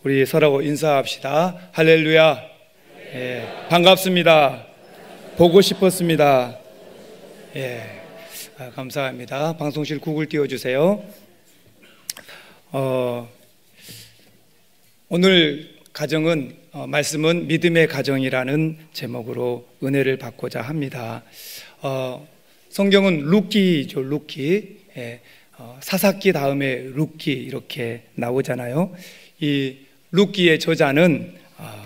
우리 서로 인사합시다. 할렐루야. 예, 반갑습니다. 보고 싶었습니다. 예, 감사합니다. 방송실 국을 띄워주세요. 오늘 가정은 말씀은 믿음의 가정이라는 제목으로 은혜를 받고자 합니다. 성경은 룻기죠, 룻기. 예, 사사기 다음에 룻기 이렇게 나오잖아요. 이 룻기의 저자는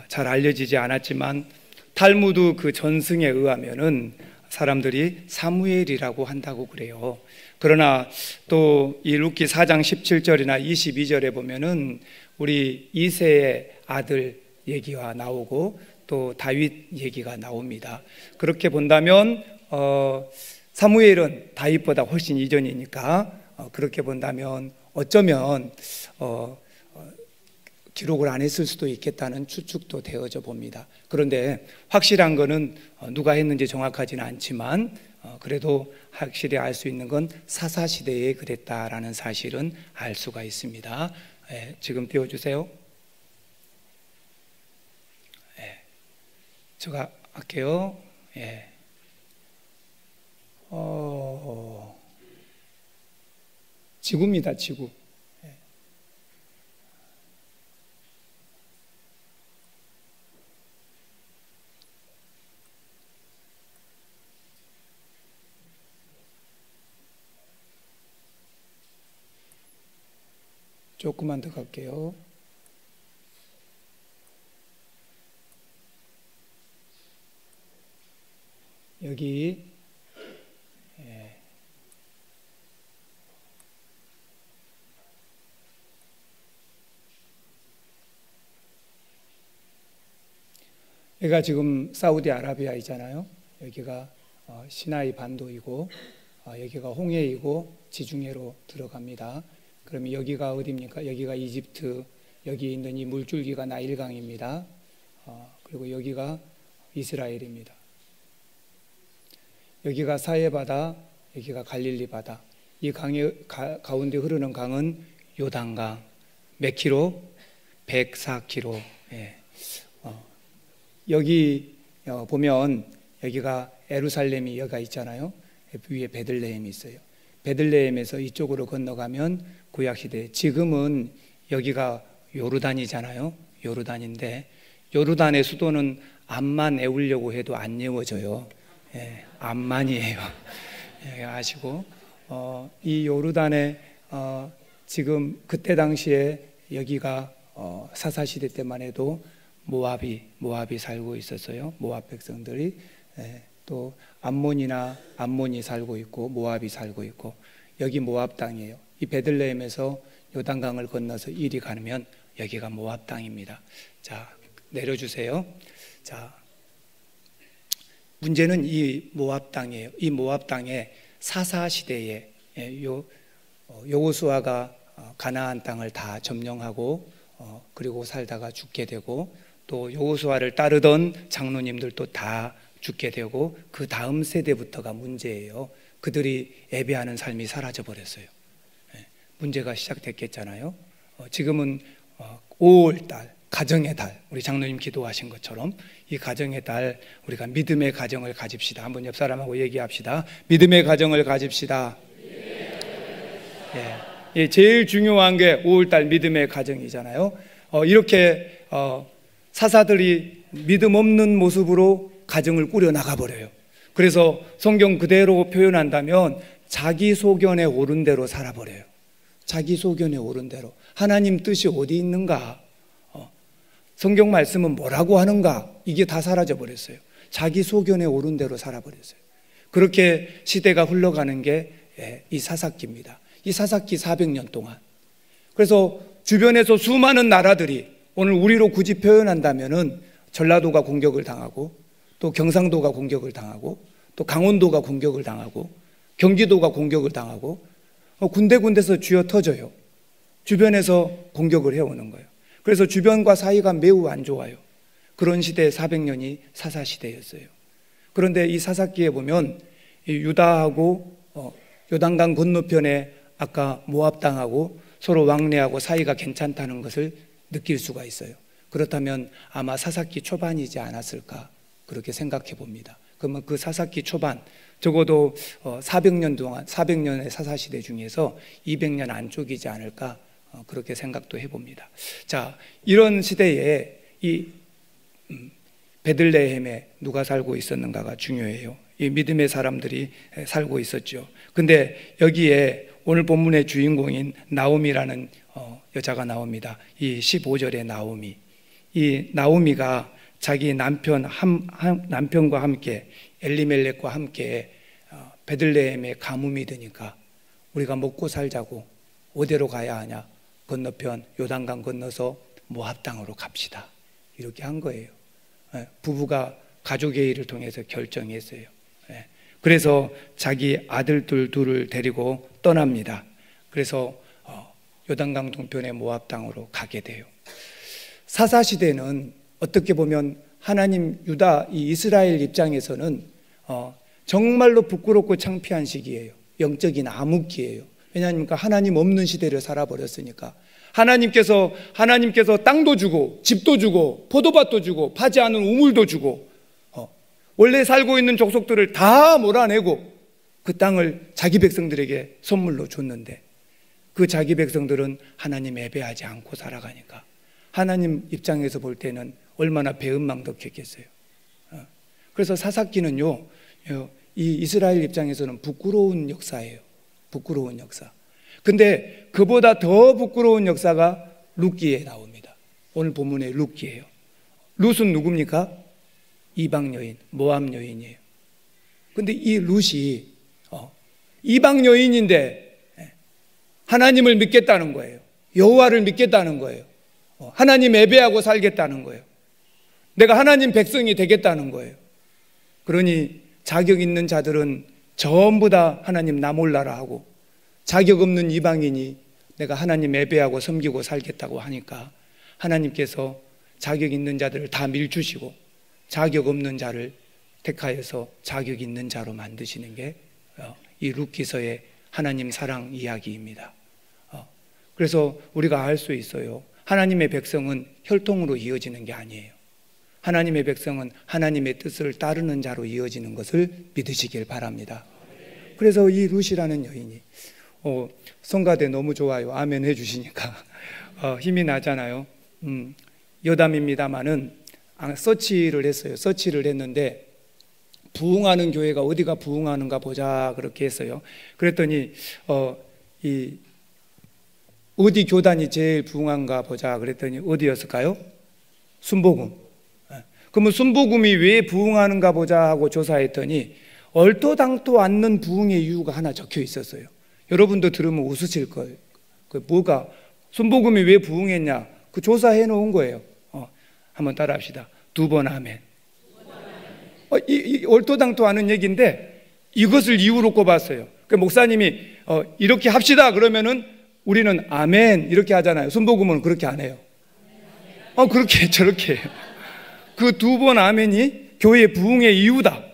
잘 알려지지 않았지만 탈무드 그 전승에 의하면은 사람들이 사무엘이라고 한다고 그래요. 그러나 또 이 룻기 4장 17절이나 22절에 보면은 우리 이새의 아들 얘기가 나오고 또 다윗 얘기가 나옵니다. 그렇게 본다면 사무엘은 다윗보다 훨씬 이전이니까 그렇게 본다면 어쩌면 기록을 안 했을 수도 있겠다는 추측도 되어져 봅니다. 그런데 확실한 거는 누가 했는지 정확하지는 않지만 그래도 확실히 알 수 있는 건 사사시대에 그랬다라는 사실은 알 수가 있습니다. 예, 지금 띄워주세요. 예, 제가 할게요. 예. 지구입니다, 지구. 조금만 더 갈게요. 여기 여기가 지금 사우디아라비아이잖아요. 여기가 시나이 반도이고 여기가 홍해이고 지중해로 들어갑니다. 그러면 여기가 어디입니까? 여기가 이집트, 여기 있는 이 물줄기가 나일강입니다. 그리고 여기가 이스라엘입니다. 여기가 사해바다, 여기가 갈릴리 바다. 이 강의 가운데 흐르는 강은 요단강. 몇 킬로? 104킬로. 예. 여기 보면 여기가 예루살렘이 여기가 있잖아요. 위에 베들레헴이 있어요. 베들레헴에서 이쪽으로 건너가면 구약시대, 지금은 여기가 요르단이잖아요. 요르단인데 요르단의 수도는 암만 애우려고 해도 안 외워져요. 예, 암만이에요. 예, 아시고 이 요르단에 지금 그때 당시에 여기가 사사시대 때만 해도 모압이 살고 있었어요. 모압 백성들이. 예, 또 암몬이 살고 있고 모압이 살고 있고 여기 모압 땅이에요. 이 베들레헴에서 요단강을 건너서 이리 가면 여기가 모압 땅입니다. 자, 내려주세요. 자, 문제는 이 모압 땅이에요. 이 모압 땅에 사사 시대에 여호수아가 가나안 땅을 다 점령하고 그리고 살다가 죽게 되고 또 여호수아를 따르던 장로님들도 다 죽게 되고 그 다음 세대부터가 문제예요. 그들이 예배하는 삶이 사라져 버렸어요. 문제가 시작됐겠잖아요. 지금은 5월달 가정의 달, 우리 장로님 기도하신 것처럼 이 가정의 달 우리가 믿음의 가정을 가집시다. 한번 옆 사람하고 얘기합시다. 믿음의 가정을 가집시다. 예, 제일 중요한 게 5월달 믿음의 가정이잖아요. 이렇게 사사들이 믿음 없는 모습으로 가정을 꾸려 나가버려요. 그래서 성경 그대로 표현한다면 자기 소견에 오른 대로 살아버려요. 자기 소견에 오른 대로. 하나님 뜻이 어디 있는가? 성경 말씀은 뭐라고 하는가? 이게 다 사라져버렸어요. 자기 소견에 오른 대로 살아버렸어요. 그렇게 시대가 흘러가는 게 이 사사기입니다. 이 사사기 400년 동안. 그래서 주변에서 수많은 나라들이 오늘 우리로 굳이 표현한다면은 전라도가 공격을 당하고 또 경상도가 공격을 당하고 또 강원도가 공격을 당하고 경기도가 공격을 당하고 군데군데서 쥐어 터져요. 주변에서 공격을 해오는 거예요. 그래서 주변과 사이가 매우 안 좋아요. 그런 시대의 400년이 사사시대였어요. 그런데 이 사사기에 보면 유다하고 요단강 건너편에 아까 모압 땅하고 서로 왕래하고 사이가 괜찮다는 것을 느낄 수가 있어요. 그렇다면 아마 사사기 초반이지 않았을까 그렇게 생각해 봅니다. 그러면 그 사사기 초반, 적어도 400년 동안 400년의 사사시대 중에서 200년 안쪽이지 않을까 그렇게 생각도 해봅니다. 자, 이런 시대에 이 베들레헴에 누가 살고 있었는가가 중요해요. 이 믿음의 사람들이 살고 있었죠. 근데 여기에 오늘 본문의 주인공인 나오미라는 여자가 나옵니다. 이 15절의 나오미. 이 나오미가 자기 남편과 함께 엘리멜렉과 함께 베들레헴에 가뭄이 드니까 우리가 먹고 살자고 어디로 가야 하냐? 건너편 요단강 건너서 모압 땅으로 갑시다. 이렇게 한 거예요. 부부가 가족의 일을 통해서 결정했어요. 그래서 자기 아들들 둘을 데리고 떠납니다. 그래서 요단강 동편의 모압 땅으로 가게 돼요. 사사시대는 어떻게 보면 하나님 유다 이 이스라엘 입장에서는 정말로 부끄럽고 창피한 시기예요. 영적인 암흑기예요. 왜냐하면 하나님 없는 시대를 살아버렸으니까. 하나님께서 땅도 주고 집도 주고 포도밭도 주고 파지 않은 우물도 주고 원래 살고 있는 족속들을 다 몰아내고 그 땅을 자기 백성들에게 선물로 줬는데 그 자기 백성들은 하나님 예배하지 않고 살아가니까 하나님 입장에서 볼 때는 얼마나 배은망덕했겠어요. 그래서 사사기는요, 이 이스라엘 입장에서는 부끄러운 역사예요. 부끄러운 역사. 근데 그보다 더 부끄러운 역사가 룻기에 나옵니다. 오늘 본문의 룻기예요. 룻은 누굽니까? 이방 여인, 모압 여인이에요. 근데 이 룻이 이방 여인인데 하나님을 믿겠다는 거예요. 여호와를 믿겠다는 거예요. 하나님 예배하고 살겠다는 거예요. 내가 하나님 백성이 되겠다는 거예요. 그러니 자격 있는 자들은 전부 다 하나님 나 몰라라 하고 자격 없는 이방인이 내가 하나님 예배하고 섬기고 살겠다고 하니까 하나님께서 자격 있는 자들을 다 밀주시고 자격 없는 자를 택하여서 자격 있는 자로 만드시는 게 이 룻기서의 하나님 사랑 이야기입니다. 그래서 우리가 알 수 있어요. 하나님의 백성은 혈통으로 이어지는 게 아니에요. 하나님의 백성은 하나님의 뜻을 따르는 자로 이어지는 것을 믿으시길 바랍니다. 그래서 이 룻이라는 여인이 성가대 너무 좋아요. 아멘 해주시니까 힘이 나잖아요. 여담입니다마는 서치를 했어요. 서치를 했는데 부흥하는 교회가 어디가 부흥하는가 보자 그렇게 했어요. 그랬더니 어디 교단이 제일 부흥한가 보자 그랬더니 어디였을까요? 순복음. 그러면 순복음이 왜 부흥하는가 보자 하고 조사했더니 얼토당토 않는 부흥의 이유가 하나 적혀 있었어요. 여러분도 들으면 웃으실 거예요. 뭐가 순복음이 왜 부흥했냐? 그 조사해 놓은 거예요. 한번 따라합시다. 2번 아멘. 이 얼토당토 않은 얘기인데 이것을 이유로 꼽았어요. 그 목사님이 이렇게 합시다 그러면은 우리는 아멘 이렇게 하잖아요. 순복음은 그렇게 안 해요. 그렇게 저렇게 해요. 그 2번 아멘이 교회 부흥의 이유다.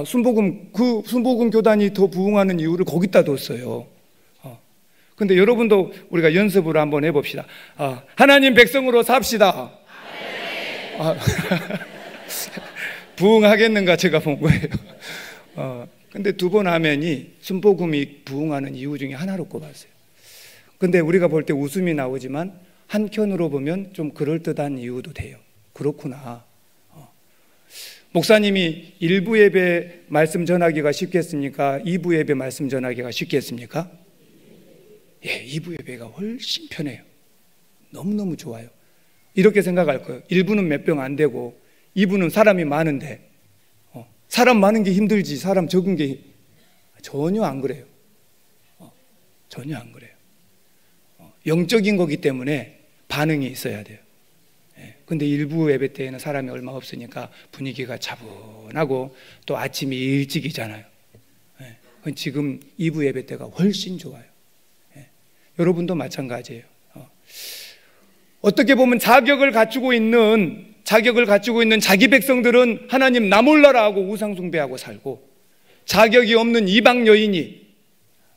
순복음 교단이 더 부흥하는 이유를 거기다 뒀어요. 근데 여러분도 우리가 연습으로 한번 해봅시다. 하나님 백성으로 삽시다. 부흥하겠는가 제가 본 거예요. 근데 2번 아멘이 순복음이 부흥하는 이유 중에 하나로 꼽았어요. 근데 우리가 볼 때 웃음이 나오지만 한켠으로 보면 좀 그럴듯한 이유도 돼요. 그렇구나. 목사님이 1부 예배 말씀 전하기가 쉽겠습니까? 2부 예배 말씀 전하기가 쉽겠습니까? 예, 2부 예배가 훨씬 편해요. 너무너무 좋아요. 이렇게 생각할 거예요. 1부는 몇 병 안 되고 2부는 사람이 많은데 사람 많은 게 힘들지 사람 적은 게 전혀 안 그래요. 전혀 안 그래요. 영적인 거기 때문에 반응이 있어야 돼요. 근데 일부 예배 때에는 사람이 얼마 없으니까 분위기가 차분하고 또 아침이 일찍이잖아요. 지금 2부 예배 때가 훨씬 좋아요. 여러분도 마찬가지예요. 어떻게 보면 자격을 갖추고 있는 자기 백성들은 하나님 나 몰라라 하고 우상숭배하고 살고 자격이 없는 이방 여인이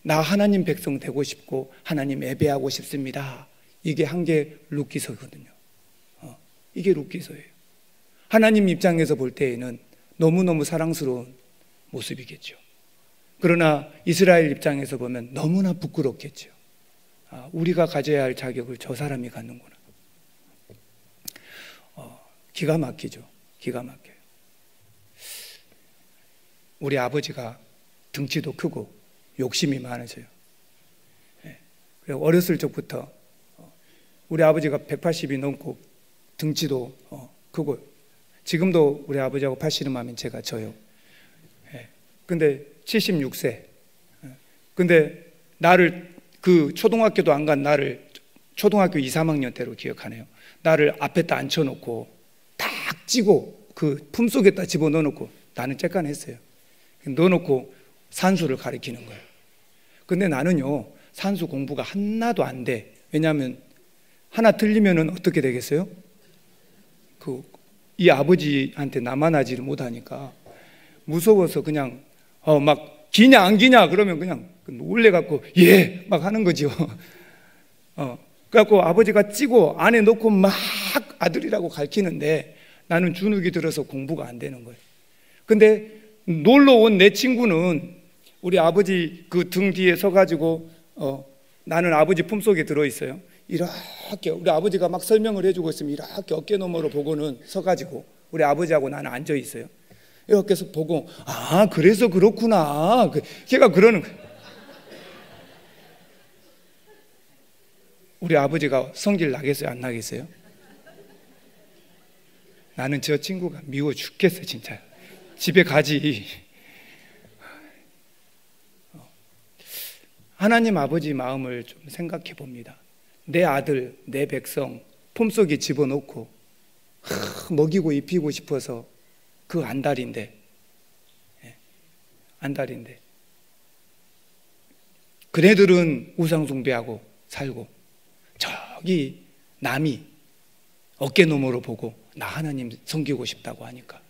나 하나님 백성 되고 싶고 하나님 예배하고 싶습니다. 이게 한 개 룻기서거든요. 이게 룻기서예요. 하나님 입장에서 볼 때에는 너무너무 사랑스러운 모습이겠죠. 그러나 이스라엘 입장에서 보면 너무나 부끄럽겠죠. 우리가 가져야 할 자격을 저 사람이 갖는구나. 기가 막히죠. 기가 막혀요. 우리 아버지가 등치도 크고 욕심이 많으세요. 어렸을 적부터 우리 아버지가 180이 넘고 등치도 크고, 지금도 우리 아버지하고 80이면 제가 져요. 근데 76세. 근데 나를, 그 초등학교도 안 간 나를 초등학교 2, 3학년 때로 기억하네요. 나를 앞에다 앉혀놓고 탁 찌고 그 품속에다 집어넣어놓고, 나는 쬐깐했어요. 넣어놓고 산수를 가르치는 거예요. 근데 나는요, 산수 공부가 하나도 안 돼. 왜냐하면 하나 틀리면은 어떻게 되겠어요? 이 아버지한테 나만하지를 못하니까 무서워서 그냥 막 기냐 안 기냐 그러면 그냥 놀래갖고 예 막 하는 거죠. 그래갖고 아버지가 찌고 안에 넣고 막 아들이라고 가르치는데 나는 주눅이 들어서 공부가 안 되는 거예요. 근데 놀러 온 내 친구는 우리 아버지 그 등 뒤에 서가지고 나는 아버지 품속에 들어있어요. 이렇게 우리 아버지가 막 설명을 해주고 있으면 이렇게 어깨 너머로 보고는 서가지고 우리 아버지하고 나는 앉아있어요. 이렇게 해서 보고 그래서 그렇구나 걔가 그러는 거예요. 우리 아버지가 성질 나겠어요? 안 나겠어요? 나는 저 친구가 미워 죽겠어 진짜. 집에 가지. 하나님 아버지 마음을 좀 생각해 봅니다. 내 아들, 내 백성 품속에 집어넣고 먹이고 입히고 싶어서 그 안달인데, 안달인데 그네들은 우상 숭배하고 살고 저기 남이 어깨 너머로 보고 나 하나님 섬기고 싶다고 하니까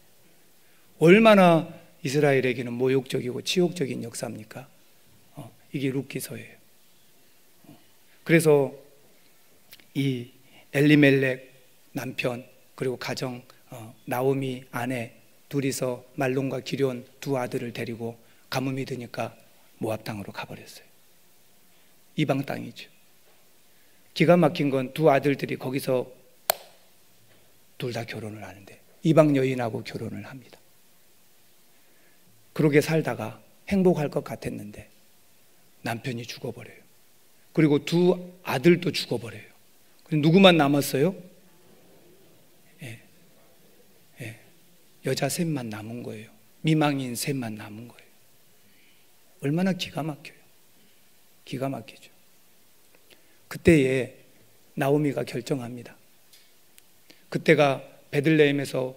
얼마나 이스라엘에게는 모욕적이고 치욕적인 역사입니까? 이게 룻기서예요. 그래서 이 엘리멜렉 남편 그리고 가정 나오미 아내 둘이서 말론과 기럨 두 아들을 데리고 가뭄이 드니까 모압 땅으로 가버렸어요. 이방 땅이죠. 기가 막힌 건 두 아들들이 거기서 둘 다 결혼을 하는데 이방 여인하고 결혼을 합니다. 그러게 살다가 행복할 것 같았는데 남편이 죽어버려요. 그리고 두 아들도 죽어버려요. 누구만 남았어요? 여자 셋만 남은 거예요. 미망인 셋만 남은 거예요. 얼마나 기가 막혀요. 기가 막히죠. 그때에 나오미가 결정합니다. 그때가 베들레헴에서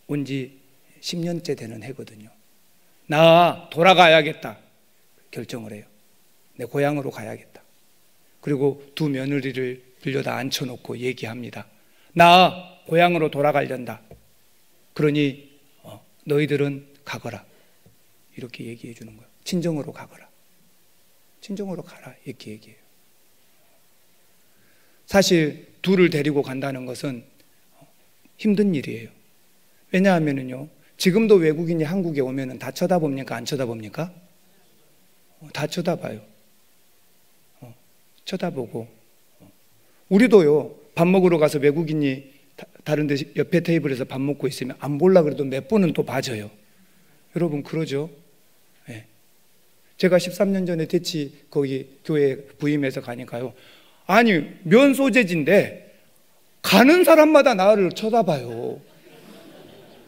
온 지 10년째 되는 해거든요. 나 돌아가야겠다 결정을 해요. 내 고향으로 가야겠다. 그리고 두 며느리를 불려다 앉혀놓고 얘기합니다. 나 고향으로 돌아가려다. 그러니 너희들은 가거라. 이렇게 얘기해 주는 거예요. 친정으로 가거라. 친정으로 가라. 이렇게 얘기해요. 사실 둘을 데리고 간다는 것은 힘든 일이에요. 왜냐하면요, 지금도 외국인이 한국에 오면은 다 쳐다봅니까? 안 쳐다봅니까? 다 쳐다봐요. 쳐다보고. 우리도요, 밥 먹으러 가서 외국인이 다른 데 옆에 테이블에서 밥 먹고 있으면 안 볼라 그래도 몇 번은 또 봐줘요. 여러분 그러죠? 네. 제가 13년 전에 대치 거기 교회 부임해서 가니까요. 아니 면 소재지인데 가는 사람마다 나를 쳐다봐요.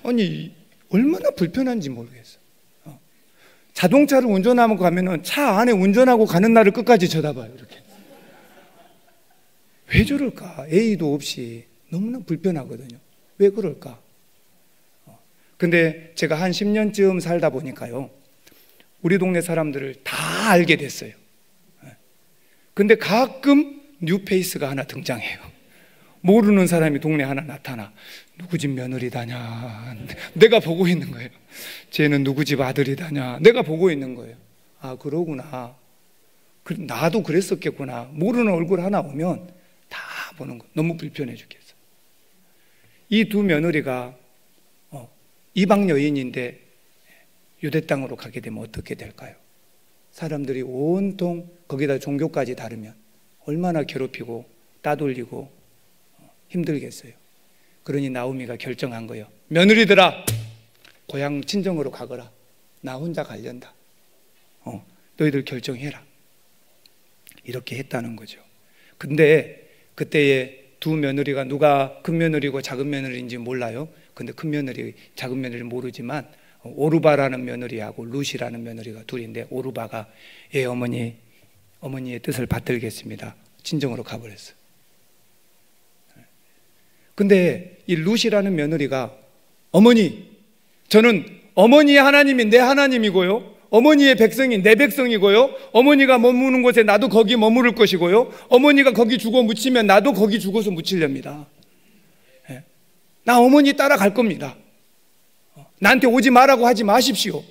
아니 얼마나 불편한지 모르겠어. 자동차를 운전하고 가면은 차 안에 운전하고 가는 나를 끝까지 쳐다봐요. 이렇게. 왜 저럴까? A도 없이 너무나 불편하거든요. 왜 그럴까? 근데 제가 한 10년쯤 살다 보니까요, 우리 동네 사람들을 다 알게 됐어요. 근데 가끔 뉴페이스가 하나 등장해요. 모르는 사람이 동네 하나 나타나. 누구 집 며느리다냐. 내가 보고 있는 거예요. 쟤는 누구 집 아들이다냐. 내가 보고 있는 거예요. 아, 그러구나. 나도 그랬었겠구나. 모르는 얼굴 하나 오면 다 보는 거. 너무 불편해 죽겠어. 이 두 며느리가 이방 여인인데 유대 땅으로 가게 되면 어떻게 될까요? 사람들이 온통 거기다 종교까지 다르면 얼마나 괴롭히고 따돌리고 힘들겠어요. 그러니 나오미가 결정한 거예요. 며느리들아, 고향 친정으로 가거라. 나 혼자 가련다. 너희들 결정해라. 이렇게 했다는 거죠. 근데 그때에 두 며느리가 누가 큰 며느리고 작은 며느리인지 몰라요. 근데 큰 며느리, 작은 며느리를 모르지만 오르바라는 며느리하고 룻이라는 며느리가 둘인데, 오르바가 어머니의 뜻을 받들겠습니다. 친정으로 가버렸어요. 근데 이 룻이라는 며느리가, 어머니, 저는 어머니의 하나님이 내 하나님이고요, 어머니의 백성이 내 백성이고요, 어머니가 머무는 곳에 나도 거기 머무를 것이고요, 어머니가 거기 죽어 묻히면 나도 거기 죽어서 묻히렵니다. 나 어머니 따라갈 겁니다. 나한테 오지 말라고 하지 마십시오.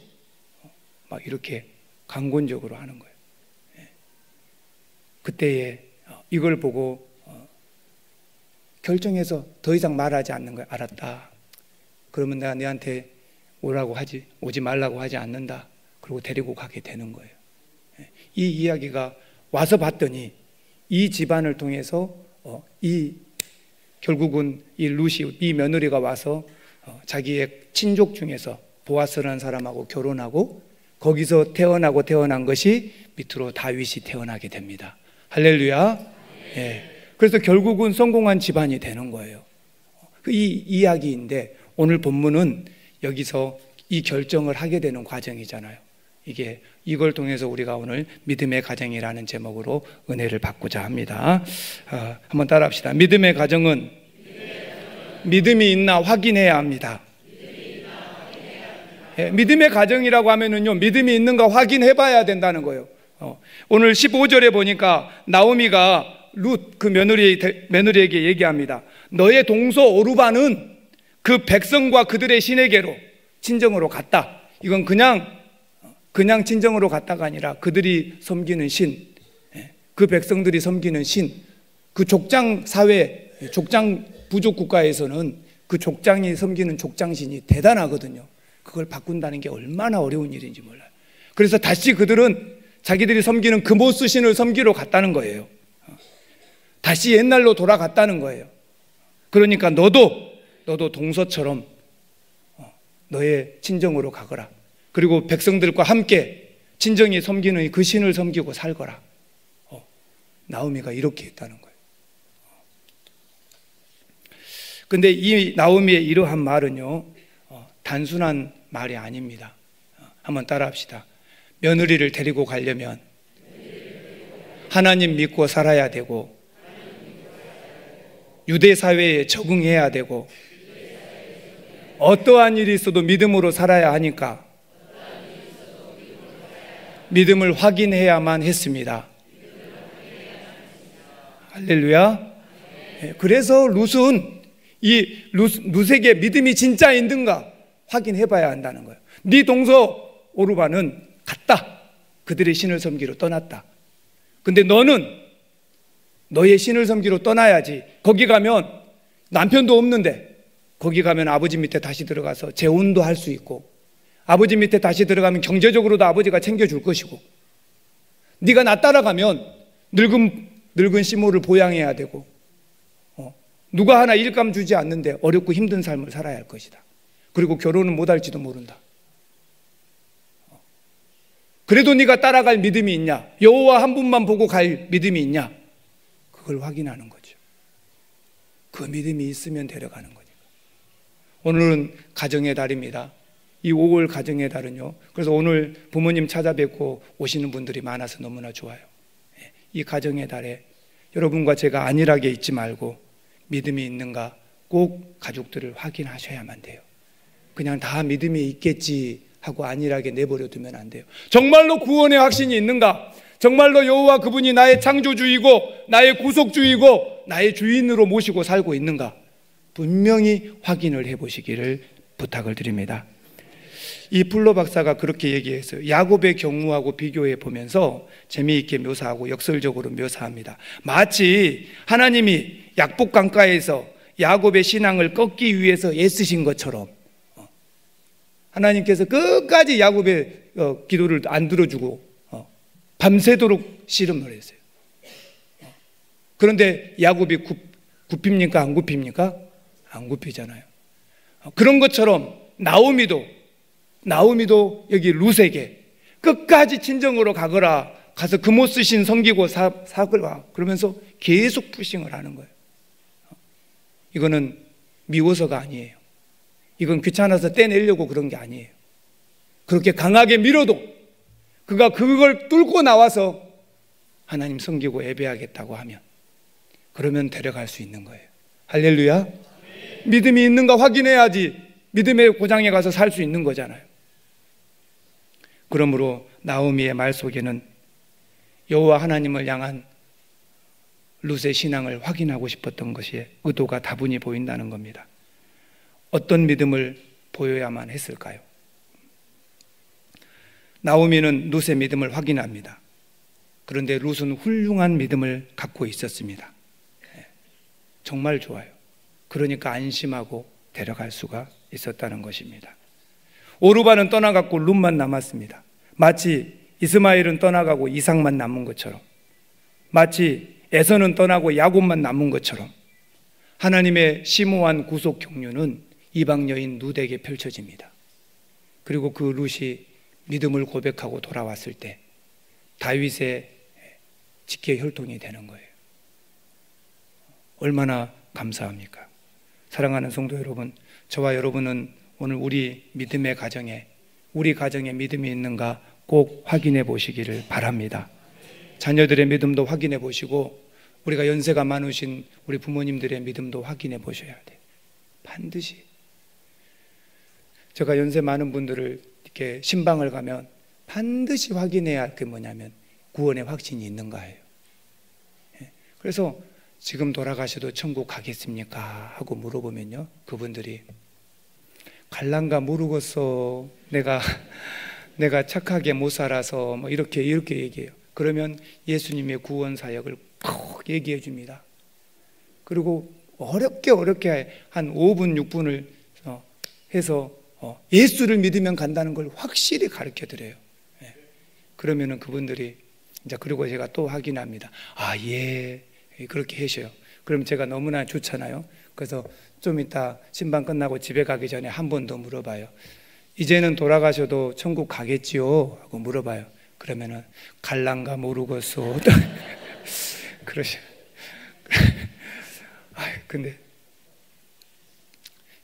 막 이렇게 강권적으로 하는 거예요. 그때에 이걸 보고 결정해서 더 이상 말하지 않는 거예요. 알았다. 그러면 내가 너한테 오지 말라고 하지 않는다. 그리고 데리고 가게 되는 거예요. 이 이야기가 와서 봤더니 이 집안을 통해서 결국은 이 룻이, 이 며느리가 와서 자기의 친족 중에서 보아스라는 사람하고 결혼하고 거기서 태어난 것이 밑으로 다윗이 태어나게 됩니다. 할렐루야. 그래서 결국은 성공한 집안이 되는 거예요. 이 이야기인데 오늘 본문은 여기서 이 결정을 하게 되는 과정이잖아요. 이걸 통해서 우리가 오늘 믿음의 가정이라는 제목으로 은혜를 받고자 합니다. 한번 따라합시다. 믿음의 가정은 믿음이 있나 확인해야 합니다. 믿음의 가정이라고 하면은요, 믿음이 있는가 확인해 봐야 된다는 거예요. 오늘 15절에 보니까 나오미가 룻 그 며느리에게 얘기합니다. 너의 동서 오르바는 그 백성과 그들의 신에게로 친정으로 갔다. 이건 그냥 친정으로 갔다가 아니라 그들이 섬기는 신, 그 백성들이 섬기는 신, 그 족장 사회, 족장 부족 국가에서는 그 족장이 섬기는 족장신이 대단하거든요. 그걸 바꾼다는 게 얼마나 어려운 일인지 몰라요. 그래서 다시 그들은 자기들이 섬기는 그모스 신을 섬기러 갔다는 거예요. 다시 옛날로 돌아갔다는 거예요. 그러니까 너도 동서처럼 너의 친정으로 가거라. 그리고 백성들과 함께 친정이 섬기는 그 신을 섬기고 살거라. 나오미가 이렇게 했다는 거예요. 근데 이 나오미의 이러한 말은요, 단순한 말이 아닙니다. 한번 따라합시다. 며느리를 데리고 가려면 하나님 믿고 살아야 되고, 유대 사회에 적응해야 되고, 어떠한 일이 있어도 믿음으로 살아야 하니까 믿음을 확인해야만 했습니다. 할렐루야. 그래서 룻은 룻에게 믿음이 진짜 있는가 확인해 봐야 한다는 거예요. 네 동서 오르바는 갔다. 그들의 신을 섬기러 떠났다. 근데 너는 너의 신을 섬기러 떠나야지. 거기 가면 남편도 없는데 거기 가면 아버지 밑에 다시 들어가서 재혼도 할 수 있고, 아버지 밑에 다시 들어가면 경제적으로도 아버지가 챙겨줄 것이고, 네가 나 따라가면 늙은 시모를 보양해야 되고, 누가 하나 일감 주지 않는데 어렵고 힘든 삶을 살아야 할 것이다. 그리고 결혼은 못할지도 모른다. 그래도 네가 따라갈 믿음이 있냐? 여호와 한 분만 보고 갈 믿음이 있냐? 그걸 확인하는 거죠. 그 믿음이 있으면 데려가는 거니까. 오늘은 가정의 달입니다. 이 5월 가정의 달은요, 그래서 오늘 부모님 찾아뵙고 오시는 분들이 많아서 너무나 좋아요. 이 가정의 달에 여러분과 제가 안일하게 있지 말고 믿음이 있는가 꼭 가족들을 확인하셔야만 돼요. 그냥 다 믿음이 있겠지 하고 안일하게 내버려 두면 안 돼요. 정말로 구원의 확신이 있는가? 정말로 여호와 그분이 나의 창조주이고 나의 구속주이고 나의 주인으로 모시고 살고 있는가? 분명히 확인을 해보시기를 부탁을 드립니다. 이 플로 박사가 그렇게 얘기했어요. 야곱의 경우하고 비교해 보면서 재미있게 묘사하고 역설적으로 묘사합니다. 마치 하나님이 약복 강가에서 야곱의 신앙을 꺾기 위해서 애쓰신 것처럼 하나님께서 끝까지 야곱의 기도를 안 들어주고 밤새도록 씨름을 했어요. 그런데 야곱이 굽힙니까? 안 굽힙니까? 안 굽히잖아요. 그런 것처럼 나오미도 여기 룻에게 끝까지 친정으로 가서 금옷 쓰신 섬기고 사거라 그러면서 계속 푸싱을 하는 거예요. 이거는 미워서가 아니에요. 이건 귀찮아서 떼내려고 그런 게 아니에요. 그렇게 강하게 밀어도 그가 그걸 뚫고 나와서 하나님 섬기고 예배하겠다고 하면 그러면 데려갈 수 있는 거예요. 할렐루야. 믿음이 있는가 확인해야지 믿음의 고장에 가서 살 수 있는 거잖아요. 그러므로 나오미의 말 속에는 여호와 하나님을 향한 룻의 신앙을 확인하고 싶었던 것이 의도가 다분히 보인다는 겁니다. 어떤 믿음을 보여야만 했을까요? 나오미는 룻의 믿음을 확인합니다. 그런데 룻은 훌륭한 믿음을 갖고 있었습니다. 정말 좋아요. 그러니까 안심하고 데려갈 수가 있었다는 것입니다. 오르바는 떠나갔고 룻만 남았습니다. 마치 이스마엘은 떠나가고 이삭만 남은 것처럼, 마치 에서는 떠나고 야곱만 남은 것처럼 하나님의 심오한 구속 경륜은 이방 여인 룻에게 펼쳐집니다. 그리고 그 룻이 믿음을 고백하고 돌아왔을 때 다윗의 직계 혈통이 되는 거예요. 얼마나 감사합니까? 사랑하는 성도 여러분, 저와 여러분은 오늘 우리 믿음의 가정에, 우리 가정에 믿음이 있는가 꼭 확인해 보시기를 바랍니다. 자녀들의 믿음도 확인해 보시고 우리가 연세가 많으신 우리 부모님들의 믿음도 확인해 보셔야 돼요. 반드시. 제가 연세 많은 분들을 이렇게 신방을 가면 반드시 확인해야 할 게 뭐냐면 구원의 확신이 있는가예요. 그래서 지금 돌아가셔도 천국 가겠습니까? 하고 물어보면요, 그분들이 갈란가 모르겠어. 내가 착하게 못 살아서 뭐 이렇게 얘기해요. 그러면 예수님의 구원 사역을 꼭 얘기해 줍니다. 그리고 어렵게 한 5분, 6분을 해서 예수를 믿으면 간다는 걸 확실히 가르쳐 드려요. 그러면은 그분들이 이제 그리고 제가 또 확인합니다. 아, 예. 그렇게 하셔요. 그럼 제가 너무나 좋잖아요. 그래서 좀 이따 신방 끝나고 집에 가기 전에 한 번 더 물어봐요. 이제는 돌아가셔도 천국 가겠지요? 하고 물어봐요. 그러면은 갈란가 모르겠어. 그러셔. 근데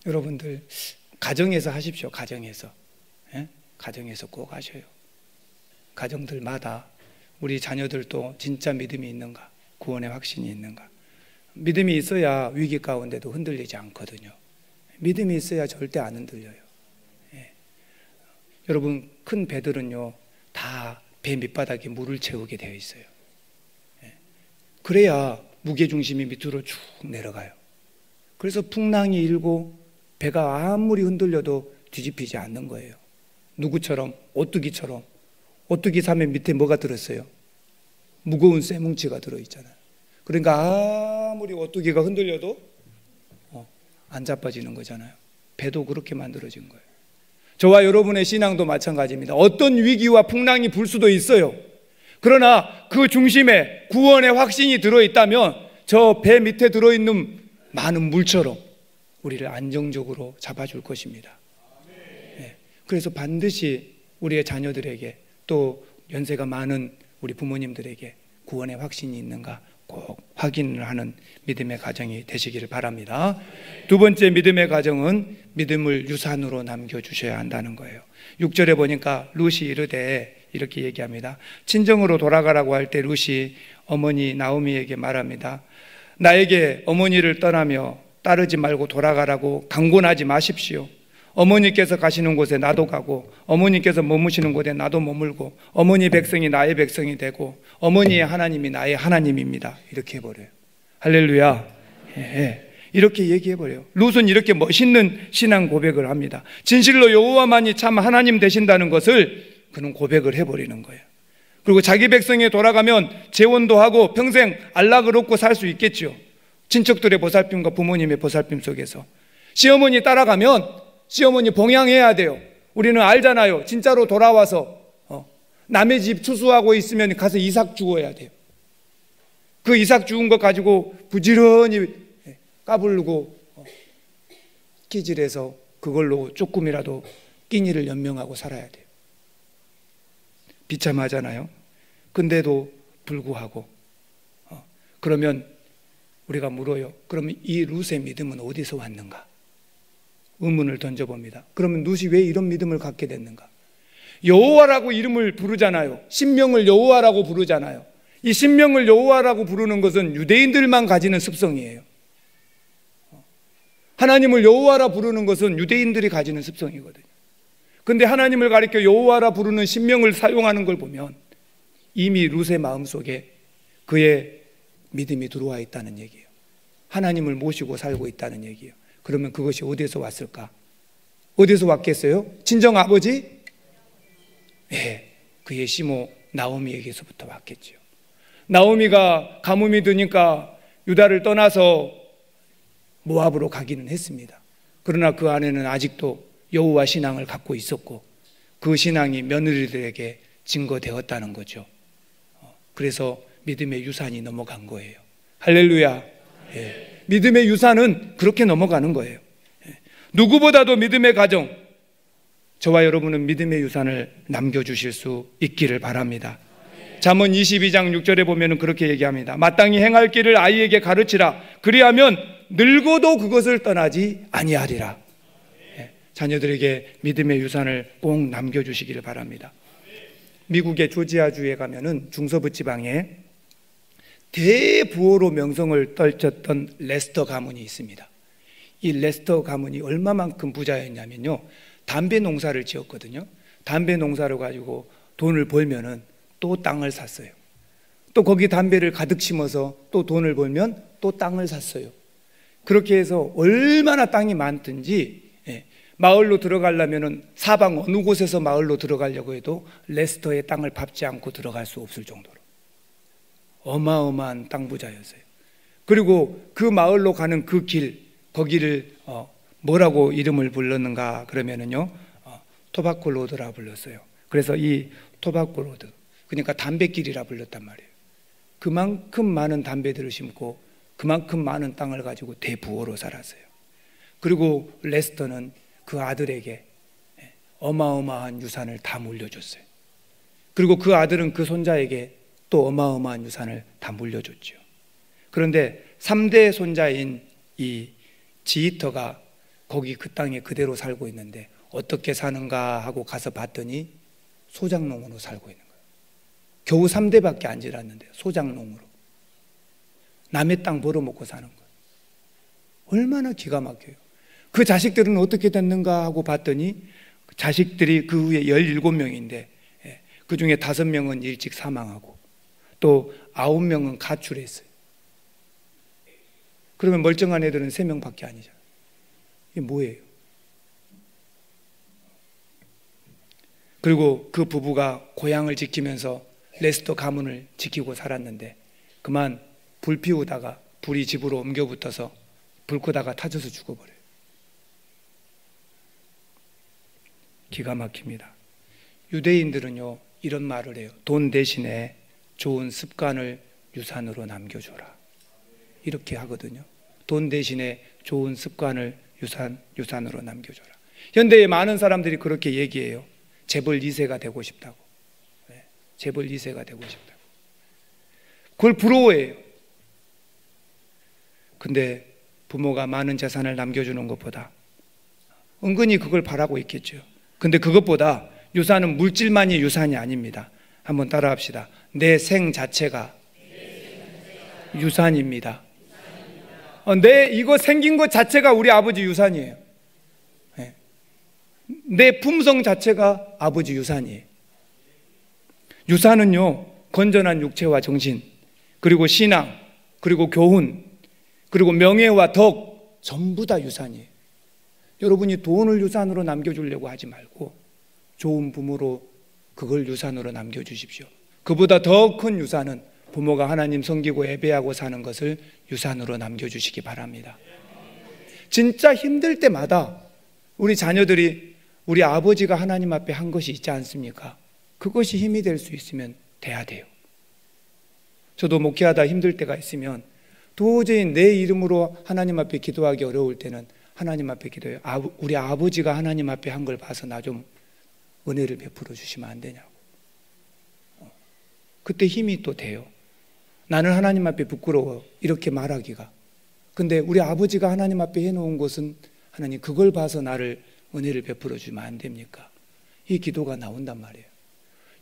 여러분들 가정에서 하십시오. 가정에서. 예? 가정에서 꼭 하셔요. 가정들마다 우리 자녀들도 진짜 믿음이 있는가, 구원의 확신이 있는가. 믿음이 있어야 위기 가운데도 흔들리지 않거든요. 믿음이 있어야 절대 안 흔들려요. 예. 여러분, 큰 배들은요 다 배 밑바닥에 물을 채우게 되어 있어요. 예. 그래야 무게중심이 밑으로 쭉 내려가요. 그래서 풍랑이 일고 배가 아무리 흔들려도 뒤집히지 않는 거예요. 누구처럼? 오뚜기처럼. 오뚜기 사면 밑에 뭐가 들었어요? 무거운 쇠뭉치가 들어있잖아요. 그러니까 아무리 오뚜기가 흔들려도 안 자빠지는 거잖아요. 배도 그렇게 만들어진 거예요. 저와 여러분의 신앙도 마찬가지입니다. 어떤 위기와 풍랑이 불 수도 있어요. 그러나 그 중심에 구원의 확신이 들어있다면 저 배 밑에 들어있는 많은 물처럼 우리를 안정적으로 잡아줄 것입니다. 네. 그래서 반드시 우리의 자녀들에게 또 연세가 많은 우리 부모님들에게 구원의 확신이 있는가 꼭 확인을 하는 믿음의 가정이 되시기를 바랍니다. 두 번째 믿음의 가정은 믿음을 유산으로 남겨주셔야 한다는 거예요. 6절에 보니까 룻이 이르되 이렇게 얘기합니다. 친정으로 돌아가라고 할 때 룻이 어머니 나오미에게 말합니다. 나에게 어머니를 떠나며 따르지 말고 돌아가라고 강권하지 마십시오. 어머니께서 가시는 곳에 나도 가고 어머니께서 머무시는 곳에 나도 머물고 어머니 백성이 나의 백성이 되고 어머니의 하나님이 나의 하나님입니다. 이렇게 해버려요. 할렐루야. 예. 이렇게 얘기해버려요. 룻은 이렇게 멋있는 신앙 고백을 합니다. 진실로 여호와만이 참 하나님 되신다는 것을 그는 고백을 해버리는 거예요. 그리고 자기 백성에 돌아가면 재혼도 하고 평생 안락을 얻고 살 수 있겠죠. 친척들의 보살핌과 부모님의 보살핌 속에서. 시어머니 따라가면 시어머니 봉양해야 돼요. 우리는 알잖아요. 진짜로 돌아와서 남의 집 추수하고 있으면 가서 이삭 주워야 돼요. 그 이삭 주운 것 가지고 부지런히 까불고 끼질해서 그걸로 조금이라도 끼니를 연명하고 살아야 돼요. 비참하잖아요. 근데도 불구하고 그러면 우리가 물어요. 그러면 이 룻의 믿음은 어디서 왔는가? 의문을 던져봅니다. 그러면 룻이 왜 이런 믿음을 갖게 됐는가? 여호와라고 이름을 부르잖아요. 신명을 여호와라고 부르잖아요. 이 신명을 여호와라고 부르는 것은 유대인들만 가지는 습성이에요. 하나님을 여호와라 부르는 것은 유대인들이 가지는 습성이거든요. 근데 하나님을 가리켜 여호와라 부르는 신명을 사용하는 걸 보면 이미 룻의 마음속에 그의 믿음이 들어와 있다는 얘기예요. 하나님을 모시고 살고 있다는 얘기예요. 그러면 그것이 어디서 왔을까? 어디서 왔겠어요? 친정 아버지? 네, 그의 시모 나오미에게서부터 왔겠죠. 나오미가 가뭄이 드니까 유다를 떠나서 모압으로 가기는 했습니다. 그러나 그 안에는 아직도 여호와 신앙을 갖고 있었고 그 신앙이 며느리들에게 증거되었다는 거죠. 그래서 믿음의 유산이 넘어간 거예요. 할렐루야. 예. 믿음의 유산은 그렇게 넘어가는 거예요. 예. 누구보다도 믿음의 가정, 저와 여러분은 믿음의 유산을 남겨주실 수 있기를 바랍니다. 잠언 22장 6절에 보면 그렇게 얘기합니다. 마땅히 행할 길을 아이에게 가르치라. 그리하면 늙어도 그것을 떠나지 아니하리라. 예. 자녀들에게 믿음의 유산을 꼭 남겨주시기를 바랍니다. 미국의 조지아주에 가면은 중서부 지방에 대부호로 명성을 떨쳤던 레스터 가문이 있습니다. 이 레스터 가문이 얼마만큼 부자였냐면요, 담배 농사를 지었거든요. 담배 농사를 가지고 돈을 벌면은 또 땅을 샀어요. 또 거기 담배를 가득 심어서 또 돈을 벌면 또 땅을 샀어요. 그렇게 해서 얼마나 땅이 많든지 마을로 들어가려면은 사방 어느 곳에서 마을로 들어가려고 해도 레스터의 땅을 밟지 않고 들어갈 수 없을 정도로 어마어마한 땅 부자였어요. 그리고 그 마을로 가는 그 길, 거기를 뭐라고 이름을 불렀는가 그러면은요, 토바코 로드라 불렀어요. 그래서 이 토바코 로드, 그러니까 담배길이라 불렀단 말이에요. 그만큼 많은 담배들을 심고 그만큼 많은 땅을 가지고 대부호로 살았어요. 그리고 레스터는 그 아들에게 어마어마한 유산을 다 물려줬어요. 그리고 그 아들은 그 손자에게 또 어마어마한 유산을 다 물려줬죠. 그런데 3대 손자인 이 지히터가 거기 그 땅에 그대로 살고 있는데 어떻게 사는가 하고 가서 봤더니 소작농으로 살고 있는 거예요. 겨우 3대밖에 안 지났는데 소작농으로 남의 땅 벌어먹고 사는 거예요. 얼마나 기가 막혀요. 그 자식들은 어떻게 됐는가 하고 봤더니 자식들이 그 후에 17명인데 그 중에 5명은 일찍 사망하고 또 9명은 가출했어요. 그러면 멀쩡한 애들은 3명밖에 아니잖아요. 이게 뭐예요? 그리고 그 부부가 고향을 지키면서 레스터 가문을 지키고 살았는데 그만 불 피우다가 불이 집으로 옮겨 붙어서 불 끄다가 타져서 죽어버려요. 기가 막힙니다. 유대인들은요 이런 말을 해요. 돈 대신에 좋은 습관을 유산으로 남겨줘라. 이렇게 하거든요. 돈 대신에 좋은 습관을 유산으로 남겨줘라. 현대의 많은 사람들이 그렇게 얘기해요. 재벌 2세가 되고 싶다고. 재벌 2세가 되고 싶다고. 그걸 부러워해요. 근데 부모가 많은 재산을 남겨주는 것보다 은근히 그걸 바라고 있겠죠. 근데 그것보다 유산은 물질만이 유산이 아닙니다. 한번 따라합시다. 내 생 자체가 유산입니다. 이거 생긴 것 자체가 우리 아버지 유산이에요. 내 품성 자체가 아버지 유산이에요. 유산은요, 건전한 육체와 정신, 그리고 신앙, 그리고 교훈, 그리고 명예와 덕, 전부 다 유산이에요. 여러분이 돈을 유산으로 남겨주려고 하지 말고 좋은 부모로 그걸 유산으로 남겨주십시오. 그보다 더 큰 유산은 부모가 하나님 섬기고 예배하고 사는 것을 유산으로 남겨주시기 바랍니다. 진짜 힘들 때마다 우리 자녀들이 우리 아버지가 하나님 앞에 한 것이 있지 않습니까? 그것이 힘이 될 수 있으면 돼야 돼요. 저도 목회하다 힘들 때가 있으면 도저히 내 이름으로 하나님 앞에 기도하기 어려울 때는 하나님 앞에 기도해요. 우리 아버지가 하나님 앞에 한 걸 봐서 나 좀 은혜를 베풀어 주시면 안 되냐고. 그때 힘이 또 돼요. 나는 하나님 앞에 부끄러워 이렇게 말하기가. 근데 우리 아버지가 하나님 앞에 해놓은 것은 하나님 그걸 봐서 나를 은혜를 베풀어 주면 안 됩니까? 이 기도가 나온단 말이에요.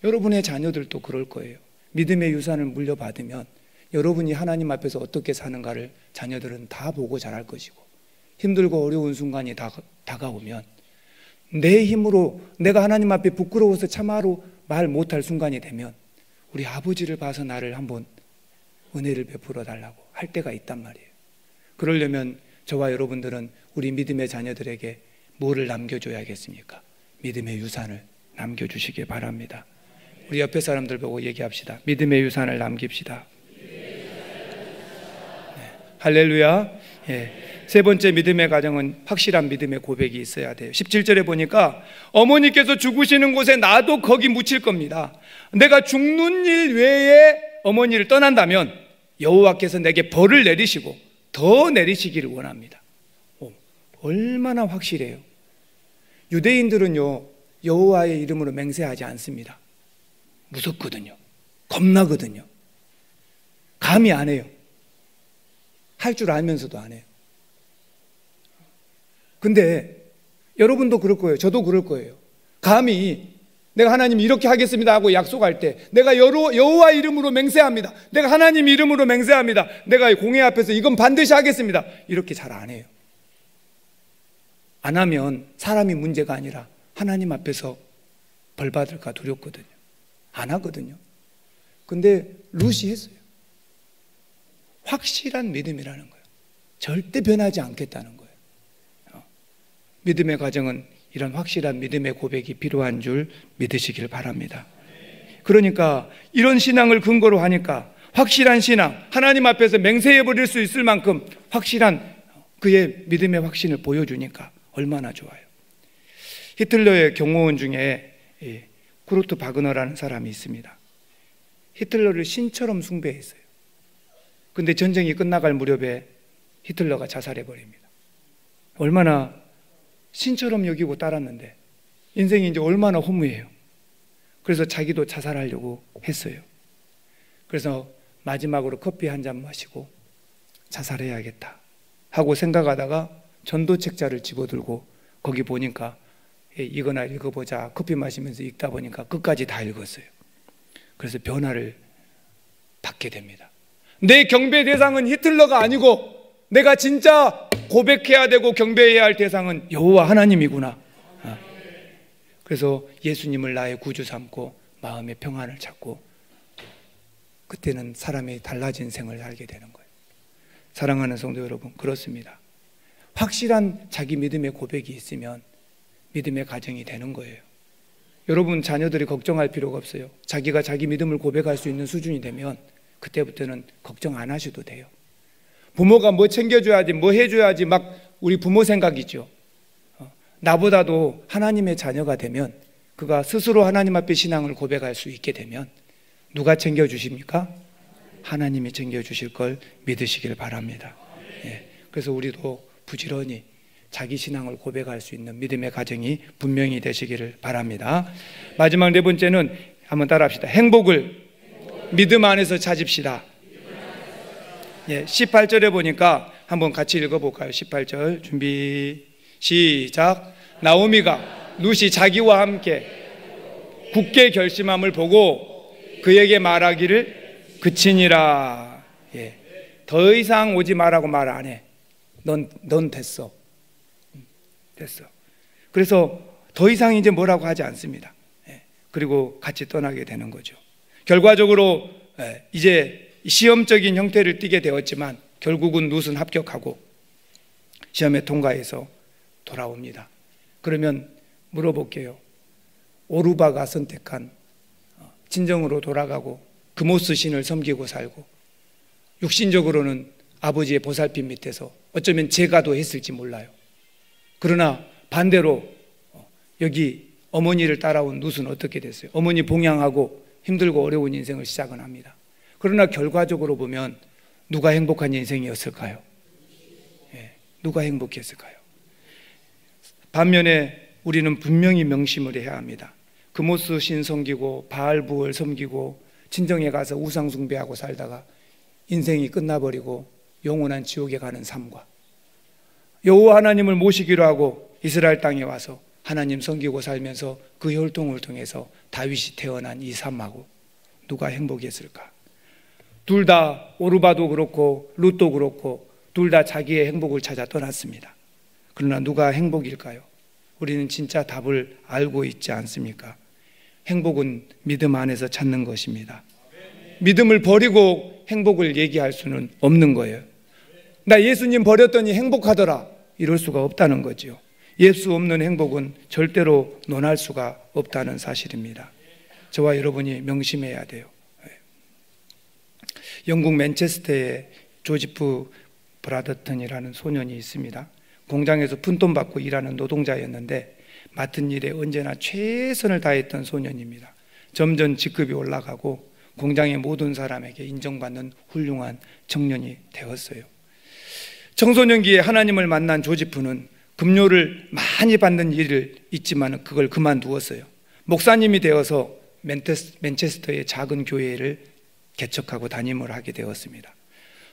여러분의 자녀들도 그럴 거예요. 믿음의 유산을 물려받으면 여러분이 하나님 앞에서 어떻게 사는가를 자녀들은 다 보고 자랄 것이고, 힘들고 어려운 순간이 다가오면 내 힘으로 내가 하나님 앞에 부끄러워서 참아로 말 못할 순간이 되면 우리 아버지를 봐서 나를 한번 은혜를 베풀어 달라고 할 때가 있단 말이에요. 그러려면 저와 여러분들은 우리 믿음의 자녀들에게 뭐를 남겨줘야겠습니까? 믿음의 유산을 남겨주시기 바랍니다. 우리 옆에 사람들 보고 얘기합시다. 믿음의 유산을 남깁시다. 네. 할렐루야. 예. 세 번째 믿음의 가정은 확실한 믿음의 고백이 있어야 돼요. 17절에 보니까 어머니께서 죽으시는 곳에 나도 거기 묻힐 겁니다. 내가 죽는 일 외에 어머니를 떠난다면 여호와께서 내게 벌을 내리시고 더 내리시기를 원합니다. 얼마나 확실해요. 유대인들은요 여호와의 이름으로 맹세하지 않습니다. 무섭거든요. 겁나거든요. 감히 안 해요. 할 줄 알면서도 안 해요. 근데 여러분도 그럴 거예요. 저도 그럴 거예요. 감히 내가 하나님 이렇게 하겠습니다 하고 약속할 때 내가 여호와 이름으로 맹세합니다. 내가 하나님 이름으로 맹세합니다. 내가 공회 앞에서 이건 반드시 하겠습니다. 이렇게 잘 안 해요. 안 하면 사람이 문제가 아니라 하나님 앞에서 벌 받을까 두렵거든요. 안 하거든요. 근데 룻이 했어요. 확실한 믿음이라는 거예요. 절대 변하지 않겠다는 거예요. 믿음의 과정은 이런 확실한 믿음의 고백이 필요한 줄 믿으시길 바랍니다. 그러니까 이런 신앙을 근거로 하니까 확실한 신앙, 하나님 앞에서 맹세해버릴 수 있을 만큼 확실한 그의 믿음의 확신을 보여주니까 얼마나 좋아요. 히틀러의 경호원 중에 쿠르트 바그너라는 사람이 있습니다. 히틀러를 신처럼 숭배했어요. 근데 전쟁이 끝나갈 무렵에 히틀러가 자살해버립니다. 얼마나 신처럼 여기고 따랐는데 인생이 이제 얼마나 허무해요. 그래서 자기도 자살하려고 했어요. 그래서 마지막으로 커피 한 잔 마시고 자살해야겠다 하고 생각하다가 전도책자를 집어들고 거기 보니까 이거나 읽어보자 커피 마시면서 읽다 보니까 끝까지 다 읽었어요. 그래서 변화를 받게 됩니다. 내 경배 대상은 히틀러가 아니고 내가 진짜 고백해야 되고 경배해야 할 대상은 여호와 하나님이구나. 그래서 예수님을 나의 구주 삼고 마음의 평안을 찾고 그때는 사람이 달라진 생을 살게 되는 거예요. 사랑하는 성도 여러분, 그렇습니다. 확실한 자기 믿음의 고백이 있으면 믿음의 가정이 되는 거예요. 여러분 자녀들이 걱정할 필요가 없어요. 자기가 자기 믿음을 고백할 수 있는 수준이 되면 그때부터는 걱정 안 하셔도 돼요. 부모가 뭐 챙겨줘야지 뭐 해줘야지 막 우리 부모 생각이죠. 나보다도 하나님의 자녀가 되면 그가 스스로 하나님 앞에 신앙을 고백할 수 있게 되면 누가 챙겨주십니까? 하나님이 챙겨주실 걸 믿으시길 바랍니다. 예. 그래서 우리도 부지런히 자기 신앙을 고백할 수 있는 믿음의 가정이 분명히 되시기를 바랍니다. 마지막 네 번째는 한번 따라합시다. 행복을 믿음 안에서 찾읍시다. 예, 18절에 보니까 한번 같이 읽어볼까요? 18절 준비 시작. 나오미가 룻이 자기와 함께 굳게 결심함을 보고 그에게 말하기를 그치니라. 예, 더 이상 오지 말라고 말 안 해. 넌 됐어. 됐어. 그래서 더 이상 이제 뭐라고 하지 않습니다. 예, 그리고 같이 떠나게 되는 거죠. 결과적으로 이제 시험적인 형태를 띠게 되었지만 결국은 룻은 합격하고 시험에 통과해서 돌아옵니다. 그러면 물어볼게요. 오르바가 선택한 친정으로 돌아가고 금오스 신을 섬기고 살고, 육신적으로는 아버지의 보살핌 밑에서 어쩌면 제가도 했을지 몰라요. 그러나 반대로 여기 어머니를 따라온 룻은 어떻게 됐어요? 어머니 봉양하고 힘들고 어려운 인생을 시작은 합니다. 그러나 결과적으로 보면 누가 행복한 인생이었을까요? 누가 행복했을까요? 반면에 우리는 분명히 명심을 해야 합니다. 금오스 신 섬기고 바알부을 섬기고 친정에 가서 우상 숭배하고 살다가 인생이 끝나버리고 영원한 지옥에 가는 삶과, 여호와 하나님을 모시기로 하고 이스라엘 땅에 와서 하나님 섬기고 살면서 그 혈통을 통해서 다윗이 태어난 이 삶하고 누가 행복했을까? 둘 다 오르바도 그렇고 룻도 그렇고 둘 다 자기의 행복을 찾아 떠났습니다. 그러나 누가 행복일까요? 우리는 진짜 답을 알고 있지 않습니까? 행복은 믿음 안에서 찾는 것입니다. 믿음을 버리고 행복을 얘기할 수는 없는 거예요. 나 예수님 버렸더니 행복하더라, 이럴 수가 없다는 거죠. 예수 없는 행복은 절대로 논할 수가 없다는 사실입니다. 저와 여러분이 명심해야 돼요. 영국 맨체스터에 조지프 브라더튼이라는 소년이 있습니다. 공장에서 푼돈 받고 일하는 노동자였는데 맡은 일에 언제나 최선을 다했던 소년입니다. 점점 직급이 올라가고 공장의 모든 사람에게 인정받는 훌륭한 청년이 되었어요. 청소년기에 하나님을 만난 조지프는 급료를 많이 받는 일을 있지만 그걸 그만두었어요. 목사님이 되어서 맨체스터의 작은 교회를 개척하고 담임을 하게 되었습니다.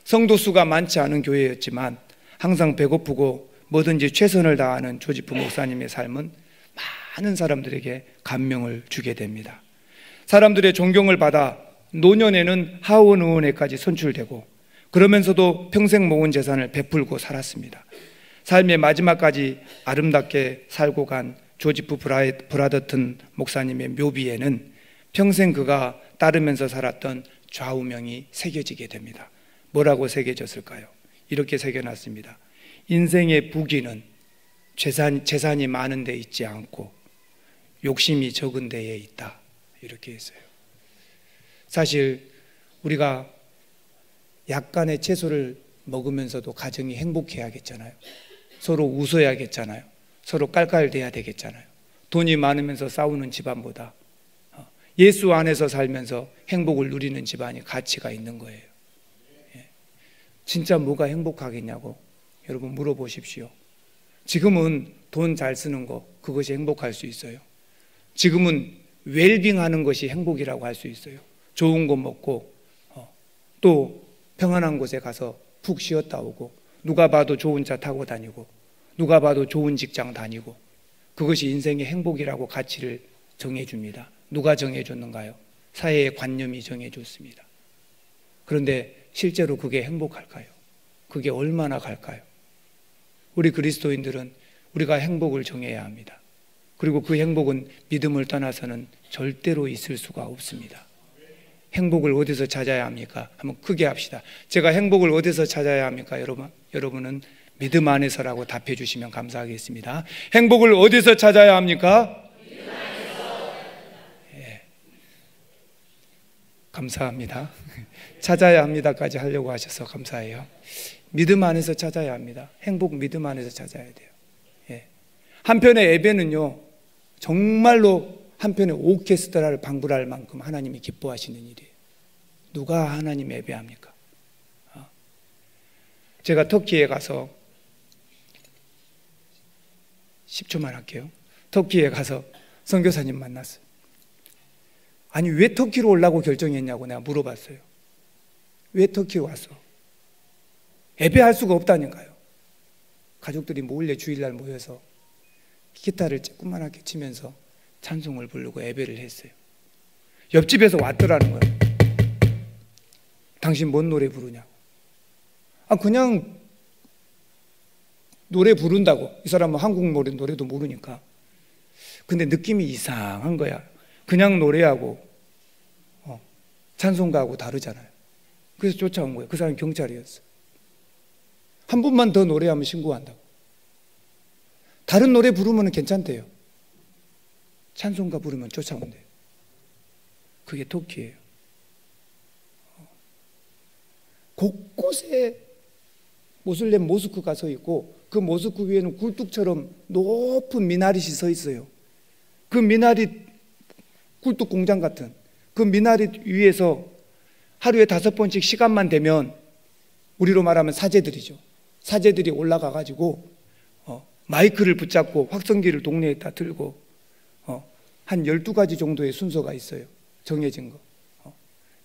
성도 수가 많지 않은 교회였지만 항상 배고프고 뭐든지 최선을 다하는 조지프 목사님의 삶은 많은 사람들에게 감명을 주게 됩니다. 사람들의 존경을 받아 노년에는 하원 의원회까지 선출되고, 그러면서도 평생 모은 재산을 베풀고 살았습니다. 삶의 마지막까지 아름답게 살고 간 조지프 브라더튼 목사님의 묘비에는 평생 그가 따르면서 살았던 좌우명이 새겨지게 됩니다. 뭐라고 새겨졌을까요? 이렇게 새겨놨습니다. 인생의 부귀는 재산이 많은 데 있지 않고 욕심이 적은 데에 있다, 이렇게 했어요. 사실 우리가 약간의 채소를 먹으면서도 가정이 행복해야겠잖아요. 서로 웃어야겠잖아요. 서로 깔깔대야 되겠잖아요. 돈이 많으면서 싸우는 집안보다 예수 안에서 살면서 행복을 누리는 집안이 가치가 있는 거예요. 진짜 뭐가 행복하겠냐고 여러분 물어보십시오. 지금은 돈 잘 쓰는 거, 그것이 행복할 수 있어요. 지금은 웰빙하는 것이 행복이라고 할 수 있어요. 좋은 거 먹고 또 평안한 곳에 가서 푹 쉬었다 오고, 누가 봐도 좋은 차 타고 다니고, 누가 봐도 좋은 직장 다니고, 그것이 인생의 행복이라고 가치를 정해줍니다. 누가 정해줬는가요? 사회의 관념이 정해줬습니다. 그런데 실제로 그게 행복할까요? 그게 얼마나 갈까요? 우리 그리스도인들은 우리가 행복을 정해야 합니다. 그리고 그 행복은 믿음을 떠나서는 절대로 있을 수가 없습니다. 행복을 어디서 찾아야 합니까? 한번 크게 합시다. 제가 행복을 어디서 찾아야 합니까? 여러분은 믿음 안에서라고 답해 주시면 감사하겠습니다. 행복을 어디서 찾아야 합니까? 믿음 안에서. 예. 감사합니다. 찾아야 합니다까지 하려고 하셔서 감사해요. 믿음 안에서 찾아야 합니다. 행복 믿음 안에서 찾아야 돼요. 예. 한편의 예배는요, 정말로 한편의 오케스트라를 방불할 만큼 하나님이 기뻐하시는 일이에요. 누가 하나님 예배합니까? 제가 터키에 가서 10초만 할게요. 터키에 가서 선교사님 만났어요. 아니 왜 터키로 오려고 결정했냐고 내가 물어봤어요. 왜 터키로 왔어? 예배할 수가 없다니까요. 가족들이 몰래 주일날 모여서 기타를 조그만하게 치면서 찬송을 부르고 예배를 했어요. 옆집에서 왔더라는 거예요. 당신 뭔 노래 부르냐고. 그냥 노래 부른다고. 이 사람은 한국 노래도 모르니까. 근데 느낌이 이상한 거야. 그냥 노래하고 찬송가하고 다르잖아요. 그래서 쫓아온 거예요. 그 사람이 경찰이었어. 한 번만 더 노래하면 신고한다고. 다른 노래 부르면 괜찮대요. 찬송가 부르면 쫓아온대요. 그게 터키예요. 곳곳에 모슬렘 모스크가 서 있고 그 모스크 위에는 굴뚝처럼 높은 미나릿이 서 있어요. 그 미나릿, 굴뚝 공장 같은 그 미나릿 위에서 하루에 5번씩 시간만 되면, 우리로 말하면 사제들이죠, 사제들이 올라가 가지고 마이크를 붙잡고 확성기를 동네에다 들고 한 12가지 정도의 순서가 있어요. 정해진 거.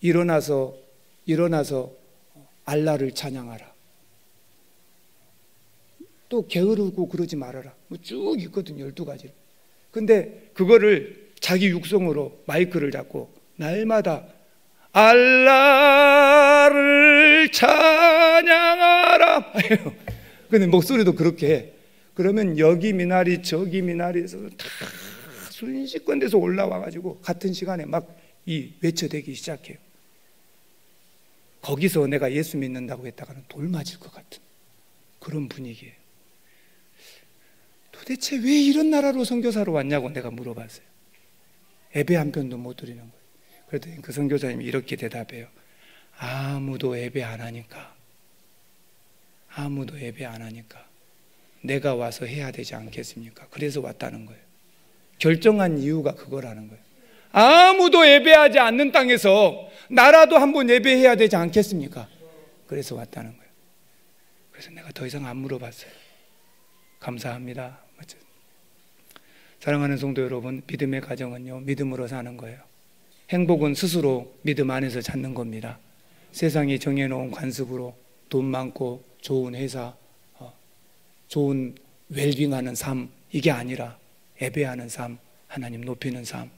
일어나서 알라를 찬양하라, 또 게으르고 그러지 말아라, 뭐 쭉 있거든요, 12가지. 근데 그거를 자기 육성으로 마이크를 잡고 날마다 알라를 찬양하라. 근데 목소리도 그렇게 해. 그러면 여기 미나리 저기 미나리에서 다 순식간에서 올라와가지고 같은 시간에 막 이 외쳐대기 시작해요. 거기서 내가 예수 믿는다고 했다가는 돌 맞을 것 같은 그런 분위기예요. 도대체 왜 이런 나라로 선교사로 왔냐고 내가 물어봤어요. 예배 한 편도 못 드리는 거예요. 그랬더니 그 선교사님이 이렇게 대답해요. 아무도 예배 안 하니까 내가 와서 해야 되지 않겠습니까? 그래서 왔다는 거예요. 결정한 이유가 그거라는 거예요. 아무도 예배하지 않는 땅에서 나라도 한번 예배해야 되지 않겠습니까? 그래서 왔다는 거예요. 그래서 내가 더 이상 안 물어봤어요. 감사합니다. 사랑하는 성도 여러분, 믿음의 가정은요, 믿음으로 사는 거예요. 행복은 스스로 믿음 안에서 찾는 겁니다. 세상이 정해놓은 관습으로 돈 많고 좋은 회사, 좋은 웰빙하는 삶, 이게 아니라 예배하는 삶, 하나님 높이는 삶,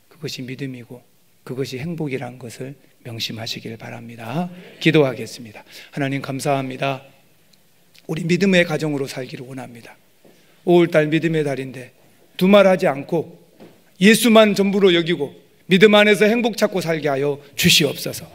그것이 믿음이고 그것이 행복이라는 것을 명심하시길 바랍니다. 기도하겠습니다. 하나님 감사합니다. 우리 믿음의 가정으로 살기를 원합니다. 5월달 믿음의 달인데 두말하지 않고 예수만 전부로 여기고 믿음 안에서 행복 찾고 살게 하여 주시옵소서.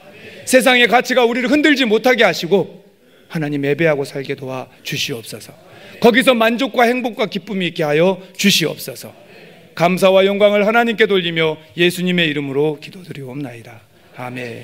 세상의 가치가 우리를 흔들지 못하게 하시고 하나님 예배하고 살게 도와 주시옵소서. 거기서 만족과 행복과 기쁨이 있게 하여 주시옵소서. 감사와 영광을 하나님께 돌리며 예수님의 이름으로 기도드리옵나이다. 아멘.